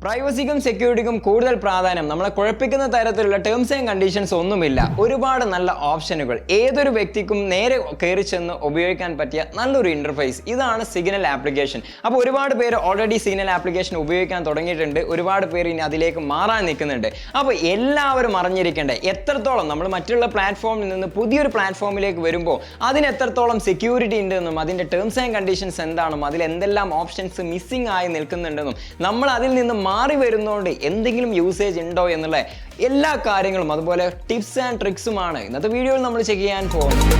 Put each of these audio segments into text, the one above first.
പ്രൈവസിക്കും സെക്യൂരിറ്റിക്കും കൂടുതൽ പ്രാധാന്യം നമ്മളെ കുഴപ്പിക്കുന്ന തരത്തിലുള്ള ടേംസ് ആൻഡ് കണ്ടീഷൻസ് ഒന്നുമില്ല. ഒരുപാട് നല്ല ഓപ്ഷനുകൾ, ഏതൊരു വ്യക്തിക്കും നേരെ കയറി ചെന്ന് ഉപയോഗിക്കാൻ പറ്റിയ നല്ലൊരു ഇന്റർഫേസ്. ഇതാണ് സിഗ്നൽ ആപ്ലിക്കേഷൻ. അപ്പോൾ ഒരുപാട് പേര് ഓൾറെഡി സിഗ്നൽ ആപ്ലിക്കേഷൻ ഉപയോഗിക്കാൻ തുടങ്ങിയിട്ടുണ്ട്. ഒരുപാട് പേര് ഇനി അതിലേക്ക് മാറാൻ നിൽക്കുന്നുണ്ട്. അപ്പോൾ എല്ലാവരും അറിഞ്ഞിരിക്കേണ്ടത് എത്രത്തോളം നമ്മൾ മറ്റുള്ള പ്ലാറ്റ്ഫോമിൽ നിന്ന് പുതിയൊരു പ്ലാറ്റ്ഫോമിലേക്ക് വരുമ്പോൾ അതിന് എത്രത്തോളം സെക്യൂരിറ്റി ഉണ്ടെന്നും അതിൻ്റെ ടേംസ് ആൻഡ് കണ്ടീഷൻസ് എന്താണെന്നും അതിൽ എന്തെല്ലാം ഓപ്ഷൻസ് മിസ്സിംഗ് ആയി നിൽക്കുന്നുണ്ടെന്നും നമ്മൾ അതിൽ നിന്ന് മാറി വരുന്നതുകൊണ്ട് എന്തെങ്കിലും യൂസേജ് ഉണ്ടോ എന്നുള്ള എല്ലാ കാര്യങ്ങളും അതുപോലെ ടിപ്സ് ആൻഡ് ട്രിക്സുമാണ് ഇന്നത്തെ വീഡിയോയിൽ നമ്മൾ ചെക്ക് ചെയ്യാൻ പോകുന്നത്.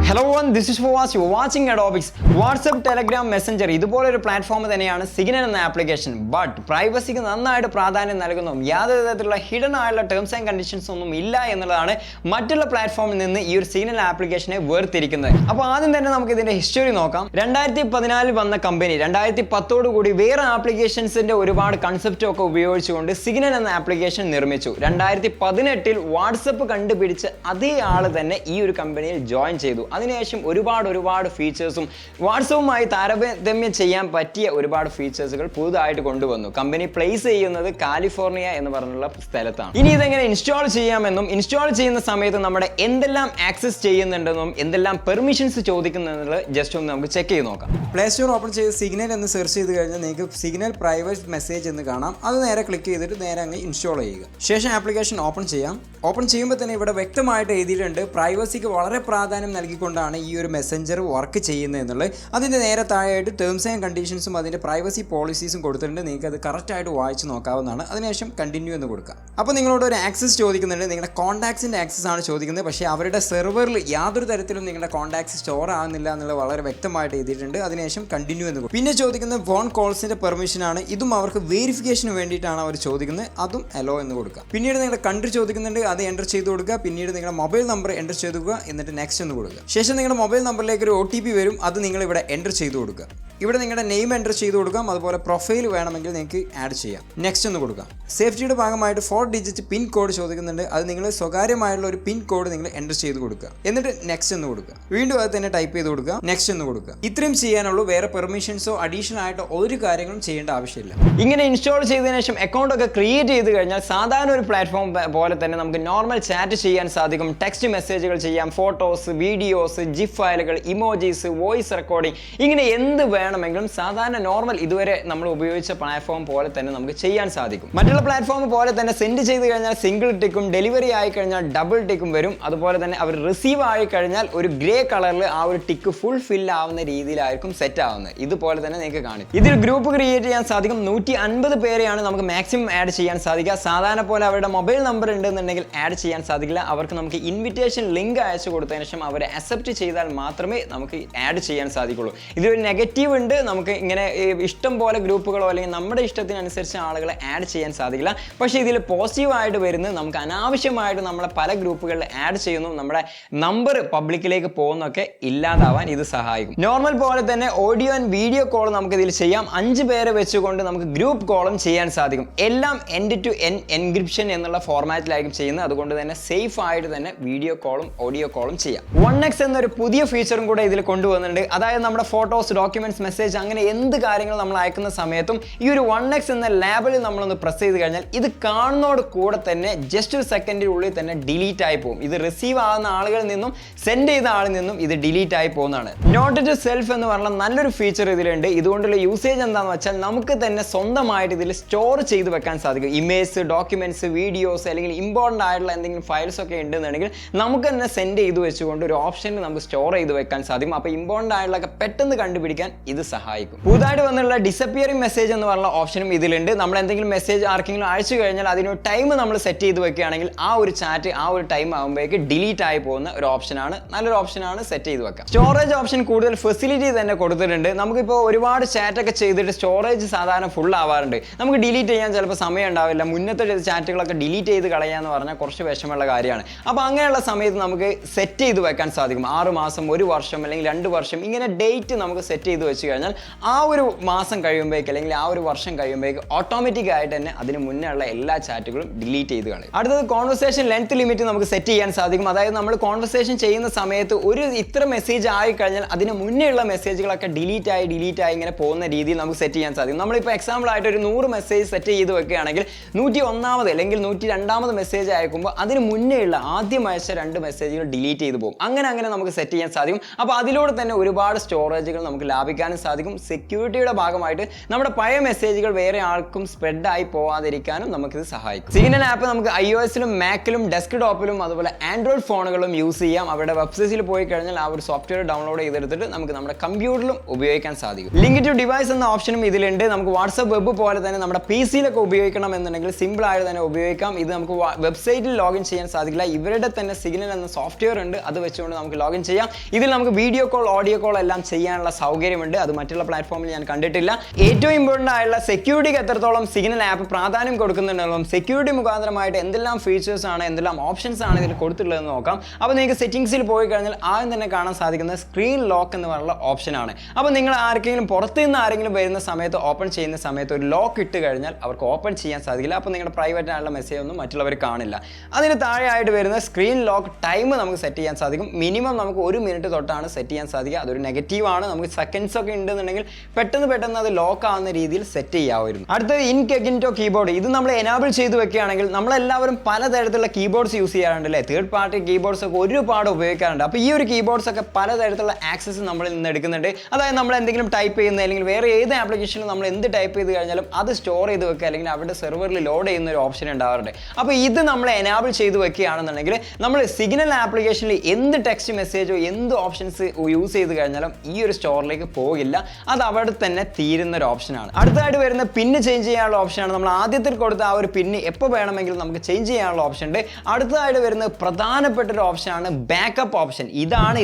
Hello one, this is Fawaz, you watching Adobix. WhatsApp, Telegram, Messenger ഇതുപോലൊരു പ്ലാറ്റ്ഫോം തന്നെയാണ് സിഗ്നൽ എന്ന ആപ്ലിക്കേഷൻ. ബട്ട് പ്രൈവസിക്ക് നന്നായിട്ട് പ്രാധാന്യം നൽകുന്നതും യാതൊരു തരത്തിലുള്ള ഹിഡൻ ആയുള്ള ടേംസ് ആൻഡ് കണ്ടീഷൻസ് ഒന്നും ഇല്ല എന്നുള്ളതാണ് മറ്റുള്ള പ്ലാറ്റ്ഫോമിൽ നിന്ന് ഈ ഒരു സിഗ്നൽ ആപ്ലിക്കേഷനെ വേർതിരിക്കുന്നത്. അപ്പോൾ ആദ്യം തന്നെ നമുക്ക് ഇതിന്റെ ഹിസ്റ്ററി നോക്കാം. 2014 വന്ന കമ്പനി 2010 കൂടി വേറെ ആപ്ലിക്കേഷൻസിന്റെ ഒരുപാട് കൺസെപ്റ്റും ഒക്കെ ഉപയോഗിച്ചുകൊണ്ട് സിഗ്നൽ എന്ന ആപ്ലിക്കേഷൻ നിർമ്മിച്ചു. 2018 വാട്സപ്പ് കണ്ടുപിടിച്ച് അതേ ആള് തന്നെ ഈ ഒരു കമ്പനിയിൽ ജോയിൻ ചെയ്തു. അതിനുശേഷം ഒരുപാട് ഫീച്ചേഴ്സും വാട്സപ്പുമായി താരതമ്യം ചെയ്യാൻ പറ്റിയ ഒരുപാട് ഫീച്ചേഴ്സുകൾ പുതുതായിട്ട് കൊണ്ടുവന്നു. കമ്പനി പ്ലേസ് ചെയ്യുന്നത് കാലിഫോർണിയ എന്ന് പറഞ്ഞുള്ള സ്ഥലത്താണ്. ഇനി ഇതെങ്ങനെ ഇൻസ്റ്റാൾ ചെയ്യാമെന്നും ഇൻസ്റ്റാൾ ചെയ്യുന്ന സമയത്ത് നമ്മുടെ എന്തെല്ലാം ആക്സസ് ചെയ്യുന്നുണ്ടെന്നും എന്തെല്ലാം പെർമിഷൻസ് ചോദിക്കുന്നുള്ളത് ജസ്റ്റ് ഒന്ന് നമുക്ക് ചെക്ക് ചെയ്ത് നോക്കാം. പ്ലേ സ്റ്റോർ ഓപ്പൺ ചെയ്ത് സിഗ്നൽ എന്ന് സെർച്ച് ചെയ്ത് കഴിഞ്ഞാൽ നിങ്ങൾക്ക് സിഗ്നൽ പ്രൈവറ്റ് മെസ്സേജ് എന്ന് കാണാം. അത് നേരെ ക്ലിക്ക് ചെയ്തിട്ട് നേരെ അങ്ങ് ഇൻസ്റ്റാൾ ചെയ്യുക. ശേഷം ആപ്ലിക്കേഷൻ ഓപ്പൺ ചെയ്യാം. ഓപ്പൺ ചെയ്യുമ്പോൾ തന്നെ ഇവിടെ വ്യക്തമായിട്ട് എഴുതിയിട്ടുണ്ട് പ്രൈവസിക്ക് വളരെ പ്രാധാന്യം നൽകിക്കൊണ്ടാണ് ഈ ഒരു മെസ്സഞ്ചർ വർക്ക് ചെയ്യുന്നത് എന്നുള്ളത്. അതിൻ്റെ നേരെ താഴെയായിട്ട് ടേംസ് ആൻഡ് കണ്ടീഷൻസും അതിൻ്റെ പ്രൈവസി പോളിസീസും കൊടുത്തിട്ടുണ്ട്. നിങ്ങൾക്ക് അത് കറക്റ്റായിട്ട് വായിച്ച് നോക്കാവുന്നതാണ്. അതിനുശേഷം കണ്ടിന്യൂ എന്ന് കൊടുക്കുക. അപ്പോൾ നിങ്ങളോട് ഒരു ആക്സസ് ചോദിക്കുന്നുണ്ട്. നിങ്ങളുടെ കോൺടാക്ട്സിൻ്റെ ആക്സസ് ആണ് ചോദിക്കുന്നത്. പക്ഷേ അവരുടെ സെർവറിൽ യാതൊരു തരത്തിലും നിങ്ങളുടെ കോൺടാക്ട്സ് സ്റ്റോർ ആകുന്നില്ല എന്നുള്ളത് വളരെ വ്യക്തമായിട്ട് എഴുതിയിട്ടുണ്ട്. അതിനുശേഷം കണ്ടിന്യൂ എന്ന് കൊടുക്കും. പിന്നെ ചോദിക്കുന്നത് ഫോൺ കോൾസിൻ്റെ പെർമിഷനാണ്. ഇതും അവർക്ക് വെരിഫിക്കേഷന് വേണ്ടിയിട്ടാണ് അവർ ചോദിക്കുന്നത്. അതും അലോ എന്ന് കൊടുക്കുക. പിന്നീട് നിങ്ങളുടെ കൺട്രി ചോദിക്കുന്നുണ്ട്. അത് എൻ്റർ ചെയ്ത് കൊടുക്കുക. പിന്നീട് നിങ്ങളുടെ മൊബൈൽ നമ്പർ എൻ്റർ ചെയ്ത് കൊടുക്കുക. എന്നിട്ട് നെക്സ്റ്റ് എന്ന് കൊടുക്കുക. ശേഷം നിങ്ങളുടെ മൊബൈൽ നമ്പറിലേക്ക് ഒരു OTP വരും. അത് നിങ്ങൾ ഇവിടെ എൻ്റർ ചെയ്ത് കൊടുക്കുക. ഇവിടെ നിങ്ങളുടെ നെയിം എൻ്റർ ചെയ്ത് കൊടുക്കാം. അതുപോലെ പ്രൊഫൈൽ വേണമെങ്കിൽ നിങ്ങൾക്ക് ആഡ് ചെയ്യാം. നെക്സ്റ്റ് എന്ന് കൊടുക്കാം. സേഫ്റ്റിയുടെ ഭാഗമായിട്ട് 4 ഡിജിറ്റ് പിൻ കോഡ് ചോദിക്കുന്നുണ്ട്. അത് നിങ്ങൾ സ്വകാര്യമായുള്ള ഒരു പിൻ കോഡ് നിങ്ങൾ എൻ്റർ ചെയ്ത് കൊടുക്കുക. എന്നിട്ട് നെക്സ്റ്റ് എന്ന് കൊടുക്കുക. വീണ്ടും അത് തന്നെ ടൈപ്പ് ചെയ്ത് കൊടുക്കുക. നെക്സ്റ്റ് എന്ന് കൊടുക്കുക. ഇത്രയും ചെയ്യാനുള്ളൂ. വേറെ പെർമിഷൻസോ അഡീഷണൽ ആയിട്ടോ ഒരു കാര്യങ്ങളും ചെയ്യേണ്ട ആവശ്യമില്ല. ഇങ്ങനെ ഇൻസ്റ്റാൾ ചെയ്തതിനു ശേഷം അക്കൗണ്ട് ഒക്കെ ക്രിയേറ്റ് ചെയ്ത് കഴിഞ്ഞാൽ സാധാരണ ഒരു പ്ലാറ്റ്ഫോം പോലെ തന്നെ നമുക്ക് നോർമൽ ചാറ്റ് ചെയ്യാൻ സാധിക്കും. ടെക്സ്റ്റ് മെസ്സേജുകൾ ചെയ്യാം, ഫോട്ടോസ്, വീഡിയോസ്, ജിഫ് ഫയലുകൾ, ഇമോജീസ്, വോയിസ് റെക്കോർഡിംഗ്, ഇങ്ങനെ എന്ത് വേണമെങ്കിലും സാധാരണ നോർമൽ ഇതുവരെ നമ്മൾ ഉപയോഗിച്ച പ്ലാറ്റ്ഫോം പോലെ തന്നെ നമുക്ക് ചെയ്യാൻ സാധിക്കും. മറ്റുള്ള പ്ലാറ്റ്ഫോം പോലെ തന്നെ സെൻഡ് ചെയ്ത് കഴിഞ്ഞാൽ സിംഗിൾ ടിക്കും, ഡെലിവറി ആയി കഴിഞ്ഞാൽ ഡബിൾ ടിക്കും വരും. അതുപോലെ തന്നെ അവർ റിസീവ് ആയി കഴിഞ്ഞാൽ ഒരു ഗ്രേ കളറിൽ ആ ഒരു ടിക്ക് ഫുൾ ഫിൽ ആവുന്ന രീതിയിലായിരിക്കും സെറ്റ് ആവുന്നത്. ഇതുപോലെ തന്നെ നിങ്ങൾക്ക് കാണിക്കും. ഇതിൽ ഗ്രൂപ്പ് ക്രിയേറ്റ് ചെയ്യാൻ സാധിക്കും. 150 പേരെയാണ് നമുക്ക് മാക്സിമം ആഡ് ചെയ്യാൻ സാധിക്കുക. സാധാരണ പോലെ അവരുടെ മൊബൈൽ നമ്പർ ഉണ്ടെന്നുണ്ടെങ്കിൽ ആഡ് ചെയ്യാൻ സാധിക്കില്ല. അവർക്ക് നമുക്ക് ഇൻവിറ്റേഷൻ ലിങ്ക് അയച്ചു കൊടുത്തതിന് ശേഷം അവരെ അക്സെപ്റ്റ് ചെയ്താൽ മാത്രമേ നമുക്ക് ആഡ് ചെയ്യാൻ സാധിക്കുള്ളൂ. ഇതിലൊരു നെഗറ്റീവ് ഉണ്ട്. നമുക്ക് ഇങ്ങനെ ഇഷ്ടം പോലെ ഗ്രൂപ്പുകളോ അല്ലെങ്കിൽ നമ്മുടെ ഇഷ്ടത്തിനനുസരിച്ച് ആളുകളെ ആഡ് ചെയ്യാൻ സാധിക്കില്ല. പക്ഷേ ഇതിൽ പോസിറ്റീവായിട്ട് വരുന്നത് നമുക്ക് അനാവശ്യമായിട്ട് നമ്മളെ പല ഗ്രൂപ്പുകളിൽ ആഡ് ചെയ്യുന്നു, നമ്മുടെ നമ്പർ പബ്ലിക്കിലേക്ക് പോകുന്നൊക്കെ ഇല്ലാതാവാൻ ഇത് സഹായിക്കും. നോർമൽ പോലെ തന്നെ ഓഡിയോ ആൻഡ് വീഡിയോ കോൾ നമുക്ക് ഇതിൽ ചെയ്യാം. 5 പേരെ വെച്ചുകൊണ്ട് നമുക്ക് ഗ്രൂപ്പ് കോളും ചെയ്യാൻ സാധിക്കും. എല്ലാം എൻഡ് ടു എൻഡ് എൻക്രിപ്ഷൻ എന്നുള്ള ഫോർമാറ്റിലായിരിക്കും ചെയ്യുന്നത്. അതുകൊണ്ട് തന്നെ സേഫ് ആയിട്ട് തന്നെ വീഡിയോ കോളും ഓഡിയോ കോളും ചെയ്യാം. 1x എന്നൊരു പുതിയ ഫീച്ചറും കൂടെ ഇതിൽ കൊണ്ടുവന്നിട്ടുണ്ട്. അതായത് നമ്മുടെ ഫോട്ടോസ്, ഡോക്യുമെന്റ്സ്, മെസ്സേജ് അങ്ങനെ എന്ത് കാര്യങ്ങൾ നമ്മൾ അയക്കുന്ന സമയത്തും ഈ ഒരു 1x എന്ന ലേബലിൽ നമ്മളൊന്ന് പ്രസ് ചെയ്ത് കഴിഞ്ഞാൽ ഇത് കാണുന്നതോട് കൂടെ തന്നെ ജസ്റ്റ് ഒരു സെക്കൻഡിനുള്ളിൽ തന്നെ ഡിലീറ്റ് ആയി പോകും. ഇത് റിസീവ് ആകുന്ന ആളുകളിൽ നിന്നും സെൻഡ് ചെയ്ത ആളിൽ നിന്നും ഇത് ഡിലീറ്റ് ആയി പോകുന്നതാണ്. നോട്ട് ടു സെൽഫ് എന്ന് പറഞ്ഞ നല്ലൊരു ഫീച്ചർ ഇതിലുണ്ട്. ഇതുകൊണ്ടുള്ള യൂസേജ് എന്താണെന്ന് വെച്ചാൽ നമുക്ക് തന്നെ സ്വന്തമായിട്ട് ഇതിൽ സ്റ്റോർ ചെയ്ത് വെക്കാൻ സാധിക്കും. ഇമേജ്, ഡോക്യുമെന്റ്സ്, വീഡിയോസ് അല്ലെങ്കിൽ ഇമ്പോർട്ടൻ്റ് ആയിട്ടുള്ള എന്തെങ്കിലും ഫയൽസ് ഒക്കെ ഉണ്ടെന്നുണ്ടെങ്കിൽ നമുക്ക് തന്നെ സെൻഡ് ചെയ്ത് വെച്ചുകൊണ്ട് ഒരു ഓപ്ഷനിൽ നമുക്ക് സ്റ്റോർ ചെയ്ത് വെക്കാൻ സാധിക്കും. അപ്പോൾ ഇമ്പോർട്ടൻ്റ് ആയിട്ടുള്ളതൊക്കെ പെട്ടെന്ന് കണ്ടുപിടിക്കാൻ ഇത് സഹായിക്കും. പുതുതായിട്ട് വന്നുള്ള ഡിസപ്പിയറിംഗ് മെസ്സേജ് എന്ന് പറഞ്ഞ ഓപ്ഷനും ഇതിലുണ്ട്. നമ്മൾ എന്തെങ്കിലും മെസ്സേജ് ആർക്കെങ്കിലും അയച്ചു കഴിഞ്ഞാൽ അതിനൊരു ടൈം നമ്മൾ സെറ്റ് ചെയ്ത് വെക്കുകയാണെങ്കിൽ ആ ഒരു ചാറ്റ് ആ ഒരു ടൈം ആകുമ്പോഴേക്ക് ഡിലീറ്റ് ആയി പോകുന്ന ഒരു ഓപ്ഷനാണ്. നല്ലൊരു ഓപ്ഷനാണ് സെറ്റ് ചെയ്ത് വെക്കാം. സ്റ്റോറേജ് ഓപ്ഷൻ കൂടുതൽ ഫെസിലിറ്റി തന്നെ കൊടുത്തിട്ടുണ്ട്. നമുക്കിപ്പോൾ ഒരുപാട് ചാറ്റൊക്കെ ചെയ്തിട്ട് സ്റ്റോറേജ് സാധാരണ ഫുൾ ആവാറുണ്ട്. നമുക്ക് ഡിലീറ്റ് ചെയ്യാൻ ചിലപ്പോൾ സമയം ഉണ്ടാവില്ല. മുന്നത്തെ ചാറ്റുകളൊക്കെ ഡിലീറ്റ് ചെയ്ത് കളയാന്ന് പറഞ്ഞാൽ കുറച്ച് വിഷമമുള്ള കാര്യമാണ്. അപ്പോൾ അങ്ങനെയുള്ള സമയത്ത് നമുക്ക് സെറ്റ് ചെയ്ത് വെക്കാൻ സാധിക്കും. 6 മാസം, 1 വർഷം അല്ലെങ്കിൽ 2 വർഷം ഇങ്ങനെ ഡേറ്റ് നമുക്ക് സെറ്റ് ചെയ്ത് വെച്ച് കഴിഞ്ഞാൽ ആ ഒരു മാസം കഴിയുമ്പോഴേക്ക് അല്ലെങ്കിൽ ആ ഒരു വർഷം കഴിയുമ്പോഴേക്ക് ഓട്ടോമാറ്റിക് ആയിട്ട് തന്നെ അതിന് മുന്നേ ഉള്ള എല്ലാ ചാറ്റുകളും ഡിലീറ്റ് ചെയ്ത് കളയും. അടുത്തത് കോൺവെർസേഷൻ ലെങ്ത് ലിമിറ്റ് നമുക്ക് സെറ്റ് ചെയ്യാൻ സാധിക്കും. അതായത് നമ്മൾ കോൺവെർസേഷൻ ചെയ്യുന്ന സമയത്ത് ഒരു ഇത്ര മെസ്സേജ് ആയി കഴിഞ്ഞാൽ അതിന് മുന്നേ ഉള്ള മെസ്സേജുകളൊക്കെ ഡിലീറ്റ് ആയി ഇങ്ങനെ പോകുന്ന രീതിയിൽ നമുക്ക് സെറ്റ് ചെയ്യാൻ സാധിക്കും. നമ്മളിപ്പോൾ എക്സാമ്പിൾ ആയിട്ട് ഒരു 100 മെസ്സേജ് സെറ്റ് ചെയ്ത് വെക്കുകയാണെങ്കിൽ 101ാമത് അല്ലെങ്കിൽ 102ാമത് മെസ്സേജ് അയക്കുമ്പോൾ അതിന് മുന്നേ ഉള്ള ആദ്യം അയച്ച 2 മെസ്സേജുകൾ ഡിലീറ്റ് ചെയ്ത് പോകും. അങ്ങനെ നമുക്ക് സെറ്റ് ചെയ്യാൻ സാധിക്കും. അപ്പോൾ അതിലൂടെ തന്നെ ഒരുപാട് സ്റ്റോറേജുകൾ നമുക്ക് ലാഭിക്കാനും സാധിക്കും. സെക്യൂരിറ്റിയുടെ ഭാഗമായിട്ട് നമ്മുടെ പഴയ മെസ്സേജുകൾ വേറെ ആൾക്കും സ്പ്രെഡ് ആയി പോവാതിരിക്കാനും നമുക്കിത് സഹായിക്കും. സിഗ്നൽ ആപ്പ് നമുക്ക് iOS-ലും മാക്കിലും ഡെസ്ക്ടോപ്പിലും അതുപോലെ ആൻഡ്രോയിഡ് ഫോണുകളിലും യൂസ് ചെയ്യാം. അവരുടെ വെബ്സൈറ്റിൽ പോയി കഴിഞ്ഞാൽ ആ ഒരു സോഫ്റ്റ്വെയർ ഡൗൺലോഡ് ചെയ്തെടുത്തിട്ട് നമുക്ക് നമ്മുടെ കമ്പ്യൂട്ടറിലും ഉപയോഗിക്കാൻ സാധിക്കും. ലിങ്ക് ടു ഡിവൈസ് എന്ന ഓപ്ഷനും ഇതിലുണ്ട്. നമുക്ക് വാട്സ്ആപ്പ് വെബ് പോലെ തന്നെ നമ്മുടെ PC-ലൊക്കെ ഉപയോഗിക്കണം എന്നുണ്ടെങ്കിൽ സിമ്പിൾ ആയിട്ട് തന്നെ ഉപയോഗിക്കാം. ഇത് നമുക്ക് വെബ്സൈറ്റിൽ ലോഗിൻ ചെയ്യാൻ സാധിക്കില്ല. ഇവരുടെ തന്നെ സിഗ്നൽ എന്ന സോഫ്റ്റ്വെയർ ഉണ്ട്, അത് വെച്ചുകൊണ്ട് നമുക്ക് ലോഗിൻ ചെയ്യാം. ഇതിൽ നമുക്ക് വീഡിയോ കോൾ, ഓഡിയോ കോൾ എല്ലാം ചെയ്യാനുള്ള സൗകര്യമുണ്ട്. അത് മറ്റുള്ള പ്ലാറ്റ്ഫോമിൽ ഞാൻ കണ്ടിട്ടില്ല. ഏറ്റവും ഇമ്പോർട്ടൻ്റ് ആയുള്ള സെക്യൂരിറ്റിക്ക് എത്രത്തോളം സിഗ്നൽ ആപ്പ് പ്രാധാന്യം കൊടുക്കുന്നുണ്ടെങ്കിലും സെക്യൂരിറ്റി മുഖാന്തരമായിട്ട് എന്തെല്ലാം ഫീച്ചേഴ്സ് ആണ്, എന്തെല്ലാം ഓപ്ഷൻസ് ആണ് ഇതിൽ കൊടുത്തിട്ടുള്ളതെന്ന് നോക്കാം. അപ്പോൾ നിങ്ങൾക്ക് സെറ്റിംഗ്സിൽ പോയി കഴിഞ്ഞാൽ ആദ്യം തന്നെ കാണാൻ സാധിക്കുന്ന സ്ക്രീൻ ലോക്ക് എന്ന് പറയുന്ന ഓപ്ഷനാണ്. അപ്പോൾ നിങ്ങൾ ആർക്കെങ്കിലും പുറത്തു നിന്ന് ആരെങ്കിലും വരുന്ന സമയത്ത് ഓപ്പൺ ചെയ്യുന്ന സമയത്ത് ഒരു ലോക്ക് ഇട്ട് കഴിഞ്ഞാൽ അവർക്ക് ഓപ്പൺ ചെയ്യാൻ സാധിക്കില്ല. അപ്പോൾ നിങ്ങളുടെ പ്രൈവറ്റ് ആയിട്ടുള്ള മെസ്സേജ് ഒന്നും മറ്റുള്ളവർ കാണില്ല. അതിന് താഴെയായിട്ട് വരുന്ന സ്ക്രീൻ ലോക്ക് ടൈം നമുക്ക് സെറ്റ് ചെയ്യാൻ സാധിക്കും. മിനിമം നമുക്ക് 1 മിനിറ്റ് തൊട്ടാണ് സെറ്റ് ചെയ്യാൻ സാധിക്കുക. അതൊരു നെഗറ്റീവാണ്. നമുക്ക് സെക്കൻഡ്സ് ഒക്കെ ഉണ്ടെന്നുണ്ടെങ്കിൽ പെട്ടെന്ന് അത് ലോക്ക് ആവുന്ന രീതിയിൽ സെറ്റ് ചെയ്യാമായിരുന്നു. അടുത്തത് ഇൻകോഗ്നിറ്റോ കീബോർഡ്. ഇത് നമ്മൾ എനാബിൾ ചെയ്ത് വെക്കുകയാണെങ്കിൽ നമ്മളെല്ലാവരും പലതരത്തിലുള്ള കീബോർഡ്സ് യൂസ് ചെയ്യാറുണ്ട് അല്ലേ? തേർഡ് പാർട്ടി കീബോർഡ്സ് ഒക്കെ ഒരുപാട് ഉപയോഗിക്കാറുണ്ട്. അപ്പോൾ ഈ ഒരു കീബോർഡ്സ് ഒക്കെ പലതരത്തിലുള്ള ആക്സസ് നമ്മളിൽ നിന്ന് എടുക്കുന്നുണ്ട്. അതായത് നമ്മൾ എന്തെങ്കിലും ടൈപ്പ് ചെയ്യുന്ന അല്ലെങ്കിൽ വേറെ ഏത് ആപ്ലിക്കേഷനിലും നമ്മൾ എന്ത് ടൈപ്പ് ചെയ്ത് കഴിഞ്ഞാലും അത് സ്റ്റോർ ചെയ്ത് വെക്കുക അല്ലെങ്കിൽ അവരുടെ സെർവറിൽ ലോഡ് ചെയ്യുന്ന ഒരു ഓപ്ഷൻ ഉണ്ടാവാറുണ്ട്. അപ്പോൾ ഇത് നമ്മൾ എനാബിൾ ചെയ്ത് വെക്കുകയാണെന്നുണ്ടെങ്കിൽ നമ്മൾ സിഗ്നൽ ആപ്ലിക്കേഷനിൽ എന്ത് ടെക്സ്റ്റ് മെസ്സേജോ എന്ത് ഓപ്ഷൻസ് യൂസ് ചെയ്ത് കഴിഞ്ഞാലും ഈ ഒരു സ്റ്റോറിലേക്ക് പോകില്ല. അത് അവിടെ തന്നെ തീരുന്ന ഒരു ഓപ്ഷനാണ്. അടുത്തതായിട്ട് വരുന്ന പിന്ന് ചേഞ്ച് ചെയ്യാനുള്ള ഓപ്ഷനാണ്. നമ്മൾ ആദ്യത്തിൽ കൊടുത്ത ആ ഒരു പിന്ന് എപ്പോൾ വേണമെങ്കിലും നമുക്ക് ചേഞ്ച് ചെയ്യാനുള്ള ഓപ്ഷൻ ഉണ്ട്. അടുത്തതായിട്ട് വരുന്ന പ്രധാനപ്പെട്ട ഒരു ഓപ്ഷനാണ് ബാക്കപ്പ് ഓപ്ഷൻ.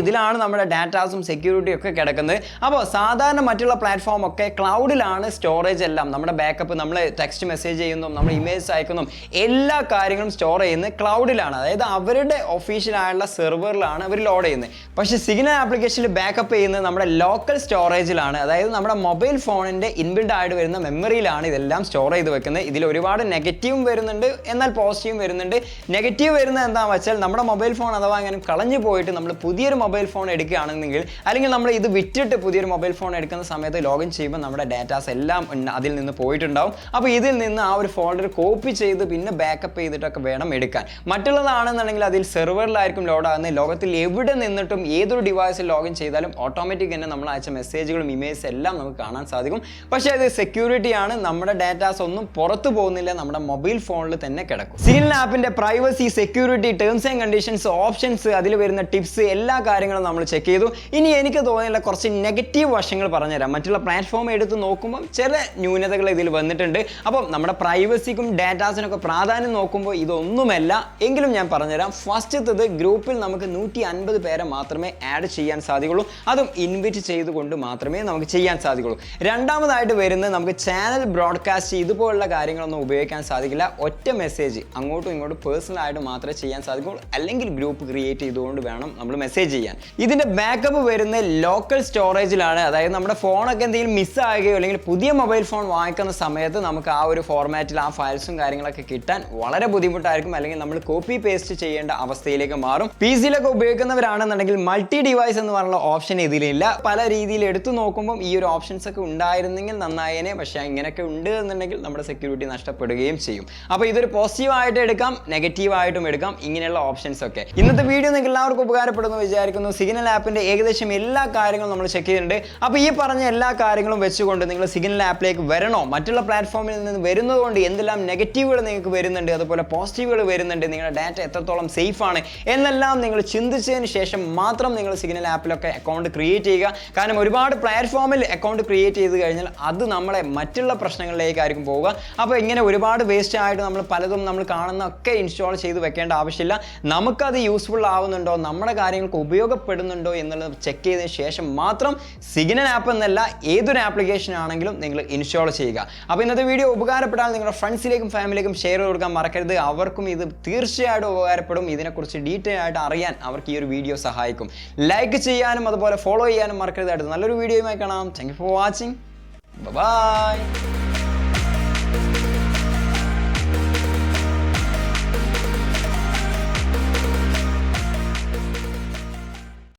ഇതിലാണ് നമ്മുടെ ഡാറ്റാസും സെക്യൂരിറ്റിയും ഒക്കെ കിടക്കുന്നത്. അപ്പോൾ സാധാരണ മറ്റുള്ള പ്ലാറ്റ്ഫോം ഒക്കെ ക്ലൗഡിലാണ് സ്റ്റോറേജ് എല്ലാം. നമ്മുടെ ബാക്കപ്പ്, നമ്മൾ ടെക്സ്റ്റ് മെസ്സേജ് ചെയ്യുന്നു, നമ്മൾ ഇമേജ് അയക്കുന്നു, എല്ലാ കാര്യങ്ങളും സ്റ്റോർ ചെയ്യുന്നത് ക്ലൗഡിലാണ്. അതായത് അവരുടെ ഒഫീഷ്യൽ ആയിട്ടുള്ള സെർവറിലാണ് അവർ ലോഡ് ചെയ്യുന്നത്. പക്ഷേ സിഗ്നൽ ആപ്ലിക്കേഷനിൽ ബാക്കപ്പ് ചെയ്യുന്നത് നമ്മുടെ ലോക്കൽ സ്റ്റോറേജിലാണ്. അതായത് നമ്മുടെ മൊബൈൽ ഫോണിൻ്റെ ഇൻബിൽഡ് ആയിട്ട് വരുന്ന മെമ്മറിയിലാണ് ഇതെല്ലാം സ്റ്റോർ ചെയ്ത് വെക്കുന്നത്. ഇതിൽ ഒരുപാട് നെഗറ്റീവും വരുന്നുണ്ട്, എന്നാൽ പോസിറ്റീവും വരുന്നുണ്ട്. നെഗറ്റീവ് വരുന്നത് എന്താണെന്ന് വെച്ചാൽ നമ്മുടെ മൊബൈൽ ഫോൺ അഥവാ അങ്ങനെ കളഞ്ഞു പോയിട്ട് നമ്മൾ പുതിയൊരു മൊബൈൽ ഫോൺ എടുക്കുകയാണെങ്കിൽ അല്ലെങ്കിൽ നമ്മൾ ഇത് വിറ്റിട്ട് പുതിയൊരു മൊബൈൽ ഫോൺ എടുക്കുന്ന സമയത്ത് ലോഗിൻ ചെയ്യുമ്പോൾ നമ്മുടെ ഡാറ്റാസ് എല്ലാം അതിൽ നിന്ന് പോയിട്ടുണ്ടാവും. അപ്പോൾ ഇതിൽ നിന്ന് ആ ഒരു ഫോൾഡർ കോപ്പി ചെയ്ത് പിന്നെ ബാക്കപ്പ് ചെയ്തിട്ടൊക്കെ വേണം എടുക്കാൻ. മറ്റുള്ളതാണെന്നുണ്ടെങ്കിൽ അതിൽ സെർവറിലായിരിക്കും ലോഡ് ആകുന്നത്. ലോകത്തിൽ എവിടെ നിന്നിട്ടും ഏതൊരു ഡിവൈസിൽ ലോഗിൻ ചെയ്താലും ഓട്ടോമാറ്റിക് തന്നെ നമ്മൾ അയച്ച മെസ്സേജുകളും ഇമേജ് എല്ലാം നമുക്ക് കാണാൻ സാധിക്കും. പക്ഷേ അത് സെക്യൂരിറ്റിയാണ്. നമ്മുടെ ഡാറ്റാസ് ഒന്നും പുറത്തു പോകുന്നില്ല, നമ്മുടെ മൊബൈൽ ഫോണിൽ തന്നെ കിടക്കും. സിഗ്നൽ ആപ്പിന്റെ privacy, security, terms and conditions, options, അതിൽ വരുന്ന ടിപ്സ്, എല്ലാ കാര്യങ്ങളും നമ്മൾ ചെക്ക് ചെയ്തു. ഇനി എനിക്ക് തോന്നിയുള്ള കുറച്ച് നെഗറ്റീവ് വശങ്ങൾ പറഞ്ഞുതരാം. മറ്റുള്ള പ്ലാറ്റ്ഫോം എടുത്ത് നോക്കുമ്പോൾ ചില ന്യൂനതകൾ ഇതിൽ വന്നിട്ടുണ്ട്. അപ്പം നമ്മുടെ പ്രൈവസിക്കും ഡാറ്റാസിനൊക്കെ പ്രാധാന്യം നോക്കുമ്പോൾ ഇതൊന്നുമല്ല. എങ്കിലും ഞാൻ പറഞ്ഞുതരാം. ഫസ്റ്റത്തത് ഗ്രൂപ്പിൽ നമുക്ക് 150 പേരെ മാത്രമേ ആഡ് ചെയ്യാൻ സാധിക്കുള്ളൂ. അതും ഇൻവൈറ്റ് ചെയ്തുകൊണ്ട് മാത്രമേ നമുക്ക് ചെയ്യാൻ സാധിക്കുള്ളൂ. രണ്ടാമതായിട്ട് വരുന്നത് നമുക്ക് ചാനൽ ബ്രോഡ്കാസ്റ്റ് ഇതുപോലുള്ള കാര്യങ്ങളൊന്നും ഉപയോഗിക്കാൻ സാധിക്കില്ല. ഒറ്റ മെസ്സേജ് അങ്ങോട്ടും ഇങ്ങോട്ടും പേഴ്സണൽ ആയിട്ട് മാത്രമേ ചെയ്യാൻ സാധിക്കുള്ളൂ. അല്ലെങ്കിൽ ഗ്രൂപ്പ് ക്രിയേറ്റ് ചെയ്തുകൊണ്ട് വേണം നമ്മൾ മെസ്സേജ് ചെയ്യാൻ. ഇതിന്റെ ബാക്കപ്പ് വരുന്നത് ലോക്കൽ സ്റ്റോറേജിലാണ്. അതായത് നമ്മുടെ ഫോണൊക്കെ എന്തെങ്കിലും മിസ്സാകുകയോ അല്ലെങ്കിൽ പുതിയ മൊബൈൽ ഫോൺ വാങ്ങിക്കുന്ന സമയത്ത് നമുക്ക് ആ ഒരു ഫോർമാറ്റിൽ ആ ഫയൽസും കാര്യങ്ങളൊക്കെ കിട്ടാൻ വളരെ ബുദ്ധിമുട്ടായിരിക്കും. അല്ലെങ്കിൽ നമ്മൾ കോപ്പി പേസ്റ്റ് ചെയ്യേണ്ട അവസ്ഥയിലേക്ക് മാറും. PC-ലൊക്കെ ഉപയോഗിക്കുന്നവരാണെന്നുണ്ടെങ്കിൽ മൾട്ടി ഡിവൈസ് എന്ന് പറഞ്ഞ ഓപ്ഷൻ ഇതിലില്ല. പല രീതിയിൽ എടുത്തു നോക്കുമ്പോൾ ഈ ഒരു ഓപ്ഷൻസ് ഒക്കെ ഉണ്ടായിരുന്നെങ്കിൽ നന്നായേനെ. പക്ഷേ ഇങ്ങനെയൊക്കെ ഉണ്ട് എന്നുണ്ടെങ്കിൽ നമ്മുടെ സെക്യൂരിറ്റി നഷ്ടപ്പെടുകയും ചെയ്യും. അപ്പോൾ ഇതൊരു പോസിറ്റീവായിട്ട് എടുക്കാം, നെഗറ്റീവായിട്ടും എടുക്കാം, ഇങ്ങനെയുള്ള ഓപ്ഷൻസ് ഒക്കെ. ഇന്നത്തെ വീഡിയോ നിങ്ങൾക്ക് എല്ലാവർക്കും ഉപകാരപ്പെടുന്നു വിചാരിക്കുന്നു. സിഗ്നൽ ആപ്പിന്റെ ഏകദേശം എല്ലാ കാര്യങ്ങളും നമ്മൾ ചെക്ക് ചെയ്തിട്ടുണ്ട്. അപ്പോൾ ഈ പറഞ്ഞ എല്ലാ കാര്യങ്ങളും വെച്ചുകൊണ്ട് നിങ്ങൾ സിഗ്നൽ ആപ്പിലേക്ക് വരണോ? മറ്റുള്ള പ്ലാറ്റ്ഫോമിൽ നിന്ന് വരുന്നതുകൊണ്ട് എന്തെല്ലാം നെഗറ്റീവുകൾ നിങ്ങൾക്ക് വരുന്നുണ്ട്, അതുപോലെ പോസിറ്റീവുകൾ വരുന്നുണ്ട്, നിങ്ങളുടെ ഡാറ്റ എത്രത്തോളം സേഫ് ആണ് എന്നെല്ലാം നിങ്ങൾ ചിന്തിച്ചതിന് ശേഷം മാത്രം നിങ്ങൾ സിഗ്നൽ ആപ്പിലൊക്കെ അക്കൗണ്ട് ക്രിയേറ്റ് ചെയ്യുക. കാരണം ഒരുപാട് പ്ലാറ്റ്ഫോമിൽ അക്കൗണ്ട് ക്രിയേറ്റ് ചെയ്ത് കഴിഞ്ഞാൽ അത് നമ്മളെ മറ്റുള്ള പ്രശ്നങ്ങളിലേക്കായിരിക്കും പോവുക. അപ്പോൾ ഇങ്ങനെ ഒരുപാട് വേസ്റ്റ് ആയിട്ട് നമ്മൾ പലതും നമ്മൾ കാണുന്നൊക്കെ ഇൻസ്റ്റാൾ ചെയ്ത് വെക്കേണ്ട ആവശ്യമില്ല. നമുക്കത് യൂസ്ഫുൾ ആവുന്നുണ്ടോ, നമ്മുടെ കാര്യങ്ങൾക്ക് ഉപയോഗപ്പെടുന്നുണ്ടോ എന്നുള്ളത് ചെക്ക് ചെയ്തതിന് ശേഷം മാത്രം സിഗ്നൽ ആപ്പ് എന്നല്ല ഏതൊരു ആപ്ലിക്കേഷൻ ആണെങ്കിലും നിങ്ങൾ ഇൻസ്റ്റാൾ ചെയ്യുക. അപ്പോൾ ഇന്നത്തെ വീഡിയോ ഉപകാരപ്പെട്ടാൽ നിങ്ങളുടെ ഫ്രണ്ട്സിലേക്കും ഫാമിലിയിലേക്കും ഷെയർ കൊടുക്കാൻ മറക്കരുത്. അവർക്കും ഇത് തീർച്ചയായിട്ടും ഉപകാരപ്പെടും. ഇതിനെക്കുറിച്ച് ഡീറ്റെയിൽ ആയിട്ട് അറിയാൻ അവർക്ക് ഈ ഒരു വീഡിയോ സഹായിക്കും. ലൈക്ക് ചെയ്യാനും അതുപോലെ ഫോളോ ചെയ്യാനും മറക്കരുത്. അടുത്ത നല്ലൊരു വീഡിയോയുമായി കാണാം. Thank you for watching. By.